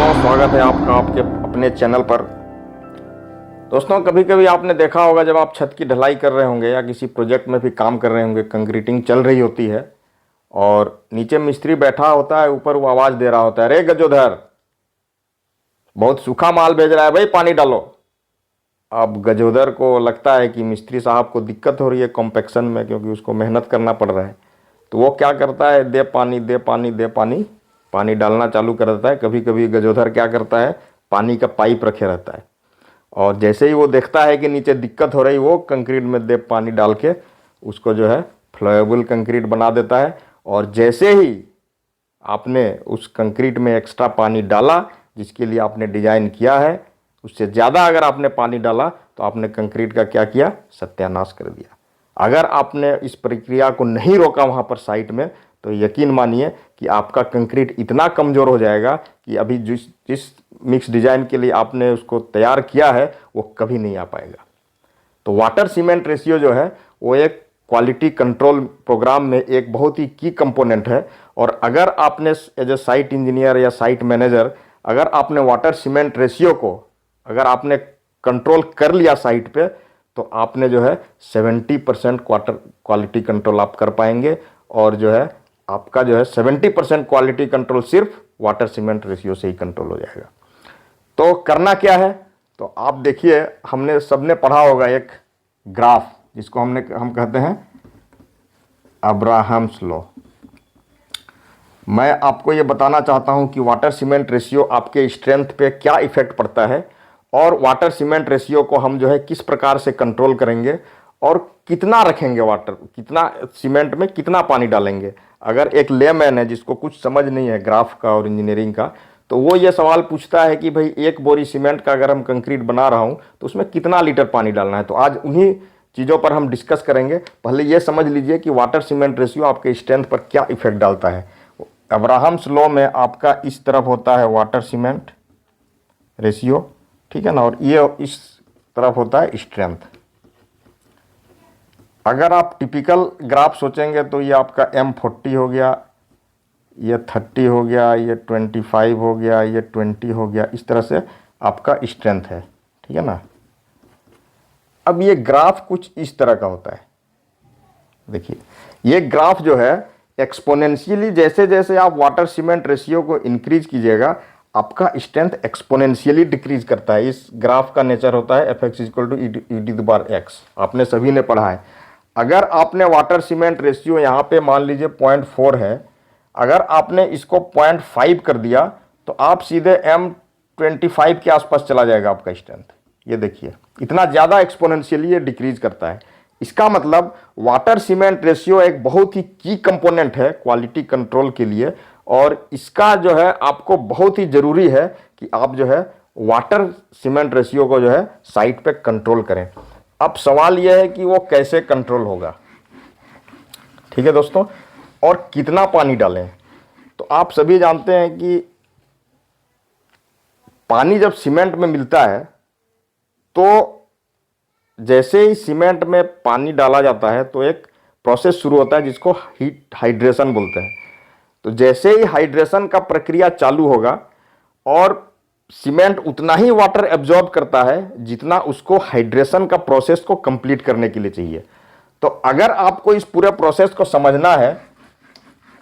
दोस्तों, स्वागत है आपका आपके अपने चैनल पर। दोस्तों, कभी कभी आपने देखा होगा जब आप छत की ढलाई कर रहे होंगे या किसी प्रोजेक्ट में भी काम कर रहे होंगे, कंक्रीटिंग चल रही होती है और नीचे मिस्त्री बैठा होता है, ऊपर वो आवाज़ दे रहा होता है, अरे गजोधर, बहुत सूखा माल भेज रहा है भाई, पानी डालो। अब गजोधर को लगता है कि मिस्त्री साहब को दिक्कत हो रही है कॉम्पेक्शन में, क्योंकि उसको मेहनत करना पड़ रहा है। तो वो क्या करता है, दे पानी दे पानी दे पानी, पानी डालना चालू कर देता है। कभी कभी गजोधर क्या करता है, पानी का पाइप रखे रहता है और जैसे ही वो देखता है कि नीचे दिक्कत हो रही, वो कंक्रीट में दे पानी डाल के उसको जो है फ्लोएबल कंक्रीट बना देता है। और जैसे ही आपने उस कंक्रीट में एक्स्ट्रा पानी डाला जिसके लिए आपने डिजाइन किया है, उससे ज़्यादा अगर आपने पानी डाला तो आपने कंक्रीट का क्या किया, सत्यानाश कर दिया। अगर आपने इस प्रक्रिया को नहीं रोका वहाँ पर साइट में, तो यकीन मानिए कि आपका कंक्रीट इतना कमज़ोर हो जाएगा कि अभी जिस जिस मिक्स डिज़ाइन के लिए आपने उसको तैयार किया है वो कभी नहीं आ पाएगा। तो वाटर सीमेंट रेशियो जो है वो एक क्वालिटी कंट्रोल प्रोग्राम में एक बहुत ही की कंपोनेंट है। और अगर आपने एज ए साइट इंजीनियर या साइट मैनेजर, अगर आपने वाटर सीमेंट रेशियो को अगर आपने कंट्रोल कर लिया साइट पे, तो आपने जो है 70% क्वालिटी कंट्रोल आप कर पाएंगे। और जो है आपका जो है 70% क्वालिटी कंट्रोल सिर्फ वाटर सीमेंट रेशियो से ही कंट्रोल हो जाएगा। तो करना क्या है, तो आप देखिए, हमने सबने पढ़ा होगा एक ग्राफ जिसको हम कहते हैं अब्राहम्स लॉ। मैं आपको ये बताना चाहता हूँ कि वाटर सीमेंट रेशियो आपके स्ट्रेंथ पे क्या इफेक्ट पड़ता है और वाटर सीमेंट रेशियो को हम जो है किस प्रकार से कंट्रोल करेंगे और कितना रखेंगे, वाटर कितना सीमेंट में कितना पानी डालेंगे। अगर एक लेमैन है जिसको कुछ समझ नहीं है ग्राफ का और इंजीनियरिंग का, तो वो ये सवाल पूछता है कि भाई एक बोरी सीमेंट का अगर हम कंक्रीट बना रहा हूँ तो उसमें कितना लीटर पानी डालना है। तो आज उन्हीं चीज़ों पर हम डिस्कस करेंगे। पहले ये समझ लीजिए कि वाटर सीमेंट रेशियो आपके स्ट्रेंथ पर क्या इफेक्ट डालता है। अब्राहम्स लॉ में आपका इस तरफ होता है वाटर सीमेंट रेशियो, ठीक है ना, और ये इस तरफ होता है स्ट्रेंथ। अगर आप टिपिकल ग्राफ सोचेंगे तो ये आपका M40 हो गया, ये 30 हो गया, ये 25 हो गया, ये 20 हो गया, इस तरह से आपका स्ट्रेंथ है, ठीक है ना। अब ये ग्राफ कुछ इस तरह का होता है। देखिए, ये ग्राफ जो है एक्सपोनेंशियली, जैसे जैसे आप वाटर सीमेंट रेशियो को इंक्रीज कीजिएगा, आपका स्ट्रेंथ एक्सपोनेंशियली डिक्रीज करता है। इस ग्राफ का नेचर होता है Fx = e⁻x। आपने सभी ने पढ़ा है। अगर आपने वाटर सीमेंट रेशियो यहाँ पे मान लीजिए 0.4 है, अगर आपने इसको 0.5 कर दिया तो आप सीधे M25 के आसपास चला जाएगा आपका स्ट्रेंथ। ये देखिए, इतना ज़्यादा एक्सपोनेंशियली ये डिक्रीज करता है। इसका मतलब वाटर सीमेंट रेशियो एक बहुत ही की कंपोनेंट है क्वालिटी कंट्रोल के लिए, और इसका जो है आपको बहुत ही ज़रूरी है कि आप जो है वाटर सीमेंट रेशियो को जो है साइट पे कंट्रोल करें। अब सवाल यह है कि वो कैसे कंट्रोल होगा, ठीक है दोस्तों, और कितना पानी डालें। तो आप सभी जानते हैं कि पानी जब सीमेंट में मिलता है तो जैसे ही सीमेंट में पानी डाला जाता है तो एक प्रोसेस शुरू होता है जिसको हाइड्रेशन बोलते हैं। तो जैसे ही हाइड्रेशन का प्रक्रिया चालू होगा और सीमेंट उतना ही वाटर एब्जॉर्ब करता है जितना उसको हाइड्रेशन का प्रोसेस को कंप्लीट करने के लिए चाहिए। तो अगर आपको इस पूरे प्रोसेस को समझना है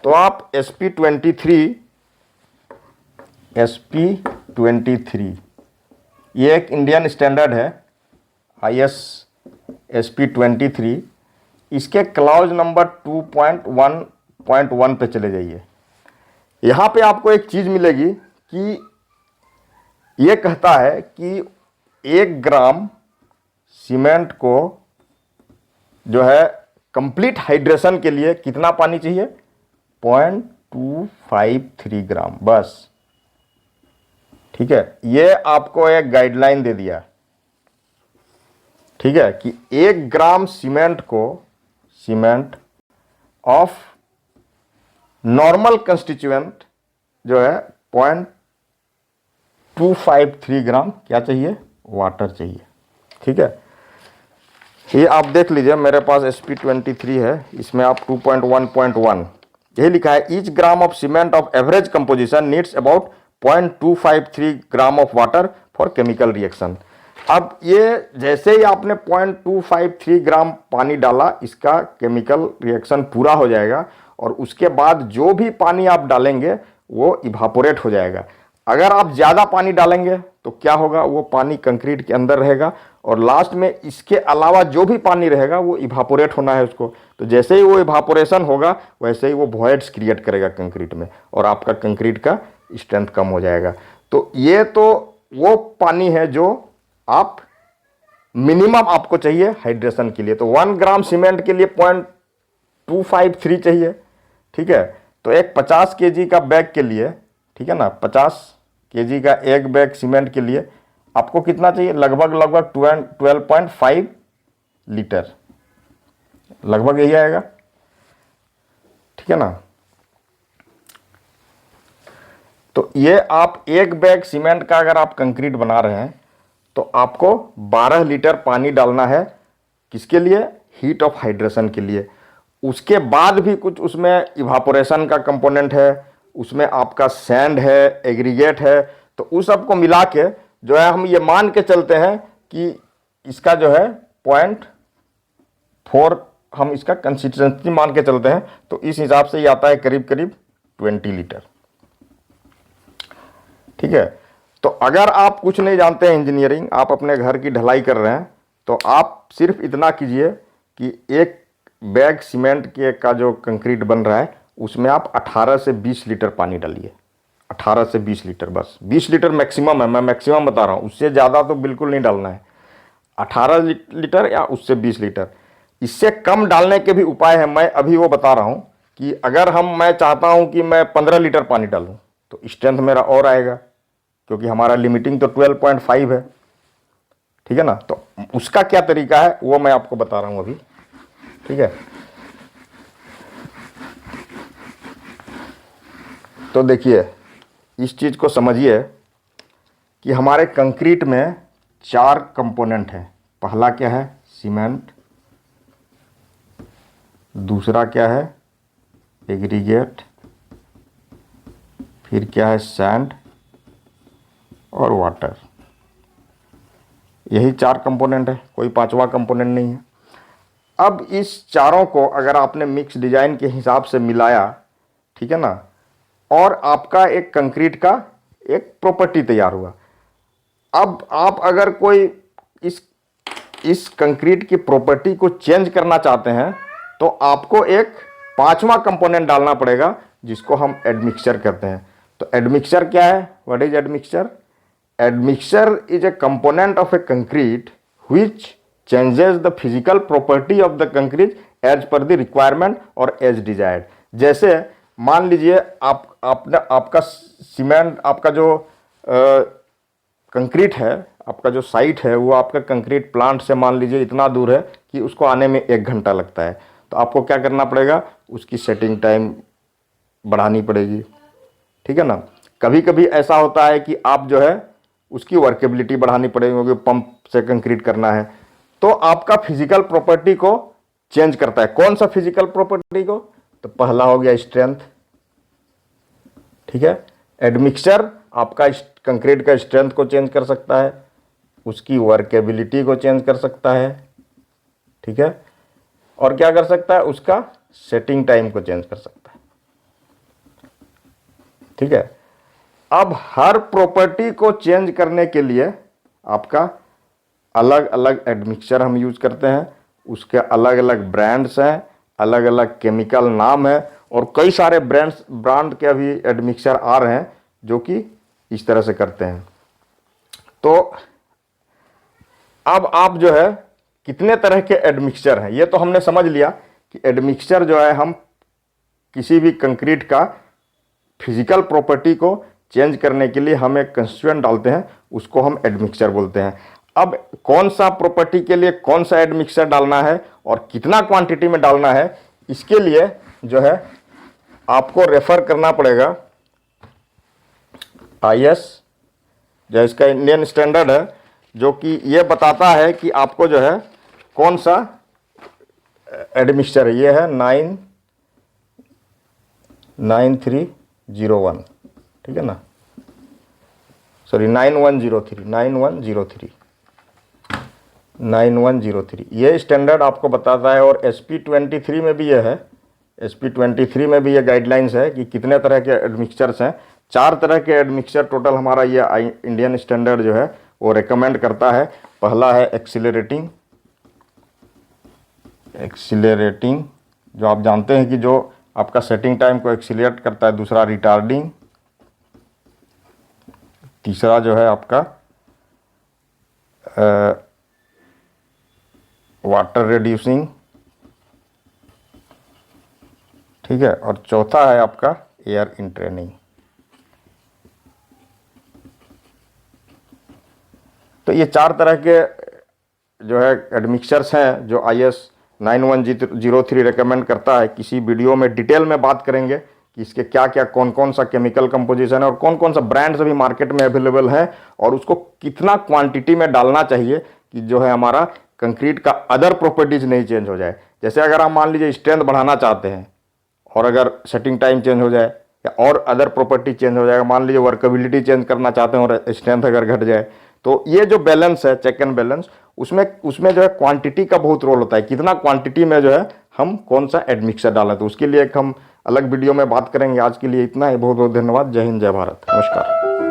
तो आप SP23 ये एक इंडियन स्टैंडर्ड है, IS SP23, इसके क्लाउज नंबर 2.1.1 पे चले जाइए। यहाँ पे आपको एक चीज़ मिलेगी कि ये कहता है कि 1 ग्राम सीमेंट को जो है कंप्लीट हाइड्रेशन के लिए कितना पानी चाहिए, 0.253 ग्राम बस, ठीक है। ये आपको एक गाइडलाइन दे दिया, ठीक है, कि 1 ग्राम सीमेंट को, सीमेंट ऑफ नॉर्मल कंस्टिट्यूएंट जो है 0.253 ग्राम क्या चाहिए, वाटर चाहिए, ठीक है। ये आप देख लीजिए, मेरे पास SP23 है, इसमें आप 2.1.1 यही लिखा है, each gram of cement of average composition needs about 0.253 gram of water for chemical reaction. अब ये जैसे ही आपने 0.253 ग्राम पानी डाला, इसका केमिकल रिएक्शन पूरा हो जाएगा और उसके बाद जो भी पानी आप डालेंगे वो इवापोरेट हो जाएगा। अगर आप ज़्यादा पानी डालेंगे तो क्या होगा, वो पानी कंक्रीट के अंदर रहेगा और लास्ट में इसके अलावा जो भी पानी रहेगा वो इवापोरेट होना है उसको। तो जैसे ही वो इवापोरेशन होगा वैसे ही वो वॉइड्स क्रिएट करेगा कंक्रीट में और आपका कंक्रीट का स्ट्रेंथ कम हो जाएगा। तो ये तो वो पानी है जो आप मिनिमम आपको चाहिए हाइड्रेशन के लिए। तो 1 ग्राम सीमेंट के लिए 0.253 चाहिए, ठीक है। तो एक 50 केजी का बैग के लिए, ठीक है ना, 50 केजी का एक बैग सीमेंट के लिए आपको कितना चाहिए, लगभग 12.5 लीटर, लगभग यही आएगा, ठीक है ना। तो ये आप एक बैग सीमेंट का अगर आप कंक्रीट बना रहे हैं तो आपको 12 लीटर पानी डालना है। किसके लिए, हीट ऑफ हाइड्रेशन के लिए। उसके बाद भी कुछ उसमें इवापोरेशन का कंपोनेंट है, उसमें आपका सैंड है, एग्रीगेट है। तो उस सब को मिला के जो है हम ये मान के चलते हैं कि इसका जो है 0.4 हम इसका कंसिस्टेंसी मान के चलते हैं। तो इस हिसाब से ये आता है करीब करीब 20 लीटर, ठीक है। तो अगर आप कुछ नहीं जानते हैं इंजीनियरिंग, आप अपने घर की ढलाई कर रहे हैं, तो आप सिर्फ इतना कीजिए कि एक बैग सीमेंट के का जो कंक्रीट बन रहा है उसमें आप 18 से 20 लीटर पानी डालिए। 18 से 20 लीटर, बस 20 लीटर मैक्सिमम है, मैं मैक्सिमम बता रहा हूँ, उससे ज़्यादा तो बिल्कुल नहीं डालना है। 18 लीटर या उससे 20 लीटर। इससे कम डालने के भी उपाय हैं, मैं अभी वो बता रहा हूँ कि अगर मैं चाहता हूँ कि मैं 15 लीटर पानी डालूँ तो स्ट्रेंथ मेरा और आएगा, क्योंकि हमारा लिमिटिंग तो 12.5 है, ठीक है ना। तो उसका क्या तरीका है वो मैं आपको बता रहा हूँ अभी, ठीक है। तो देखिए, इस चीज़ को समझिए कि हमारे कंक्रीट में 4 कंपोनेंट हैं। पहला क्या है, सीमेंट। दूसरा क्या है, एग्रीगेट। फिर क्या है, सैंड और वाटर। यही 4 कंपोनेंट है, कोई 5वां कंपोनेंट नहीं है। अब इस चारों को अगर आपने मिक्स डिजाइन के हिसाब से मिलाया, ठीक है ना, और आपका एक कंक्रीट का एक प्रॉपर्टी तैयार हुआ। अब आप अगर कोई इस कंक्रीट की प्रॉपर्टी को चेंज करना चाहते हैं तो आपको एक 5वां कंपोनेंट डालना पड़ेगा जिसको हम एडमिक्सचर कहते हैं। तो एडमिक्सचर क्या है, what is admixture? Admixture is a component of a concrete which changes the physical property of the concrete as per the requirement or as desired। जैसे मान लीजिए आपका सीमेंट, आपका जो कंक्रीट है, आपका जो साइट है वो आपका कंक्रीट प्लांट से मान लीजिए इतना दूर है कि उसको आने में 1 घंटा लगता है। तो आपको क्या करना पड़ेगा, उसकी सेटिंग टाइम बढ़ानी पड़ेगी, ठीक है ना। कभी कभी ऐसा होता है कि आप जो है उसकी वर्केबिलिटी बढ़ानी पड़ेगी, क्योंकि पंप से कंक्रीट करना है। तो आपका फिजिकल प्रॉपर्टी को चेंज करता है। कौन सा फिजिकल प्रॉपर्टी को? तो पहला हो गया स्ट्रेंथ, ठीक है। एडमिक्सचर आपका कंक्रीट का स्ट्रेंथ को चेंज कर सकता है, उसकी वर्केबिलिटी को चेंज कर सकता है, ठीक है। और क्या कर सकता है, उसका सेटिंग टाइम को चेंज कर सकता है, ठीक है। अब हर प्रॉपर्टी को चेंज करने के लिए आपका अलग अलग एडमिक्सचर हम यूज करते हैं, उसके अलग अलग ब्रांड्स हैं, अलग अलग केमिकल नाम है, और कई सारे ब्रांड के अभी एडमिक्सचर आ रहे हैं जो कि इस तरह से करते हैं। तो अब आप जो है कितने तरह के एडमिक्सचर हैं ये तो हमने समझ लिया कि एडमिक्सचर जो है हम किसी भी कंक्रीट का फिजिकल प्रॉपर्टी को चेंज करने के लिए हम एक कंस्टिट्यूएंट डालते हैं, उसको हम एडमिक्सचर बोलते हैं। अब कौन सा प्रॉपर्टी के लिए कौन सा एडमिक्सचर डालना है और कितना क्वांटिटी में डालना है, इसके लिए जो है आपको रेफर करना पड़ेगा IS, जो इसका इंडियन स्टैंडर्ड है, जो कि ये बताता है कि आपको जो है कौन सा एडमिक्सचर है। ये है 99301, ठीक है ना। सॉरी 9103 ये स्टैंडर्ड आपको बताता है। और SP23 में भी ये है, SP23 में भी ये गाइडलाइंस है कि कितने तरह के एडमिक्सचर्स हैं। 4 तरह के एडमिक्सचर टोटल हमारा ये इंडियन स्टैंडर्ड जो है वो रेकमेंड करता है। पहला है एक्सीलरेटिंग, जो आप जानते हैं कि जो आपका सेटिंग टाइम को एक्सीलरेट करता है। दूसरा रिटार्डिंग, तीसरा जो है आपका वाटर रिड्यूसिंग, ठीक है, और चौथा है आपका एयर इंट्रेनिंग। तो ये 4 तरह के जो है एडमिक्सचर्स हैं जो IS 9103 रेकमेंड करता है। किसी वीडियो में डिटेल में बात करेंगे कि इसके क्या क्या कौन कौन सा केमिकल कंपोजिशन है और कौन कौन सा ब्रांड्स अभी मार्केट में अवेलेबल है और उसको कितना क्वांटिटी में डालना चाहिए कि जो है हमारा कंक्रीट का अदर प्रॉपर्टीज नहीं चेंज हो जाए। जैसे अगर आप मान लीजिए स्ट्रेंथ बढ़ाना चाहते हैं और अगर सेटिंग टाइम चेंज हो जाए या और अदर प्रॉपर्टी चेंज हो जाएगा, मान लीजिए वर्केबिलिटी चेंज करना चाहते हैं और स्ट्रेंथ अगर घट जाए, तो ये जो बैलेंस है, चेक एंड बैलेंस, उसमें जो है क्वांटिटी का बहुत रोल होता है। कितना क्वांटिटी में जो है हम कौन सा एडमिक्सचर डालें, तो उसके लिए एक हम अलग वीडियो में बात करेंगे। आज के लिए इतना ही। बहुत बहुत धन्यवाद। जय हिंद, जय भारत, नमस्कार।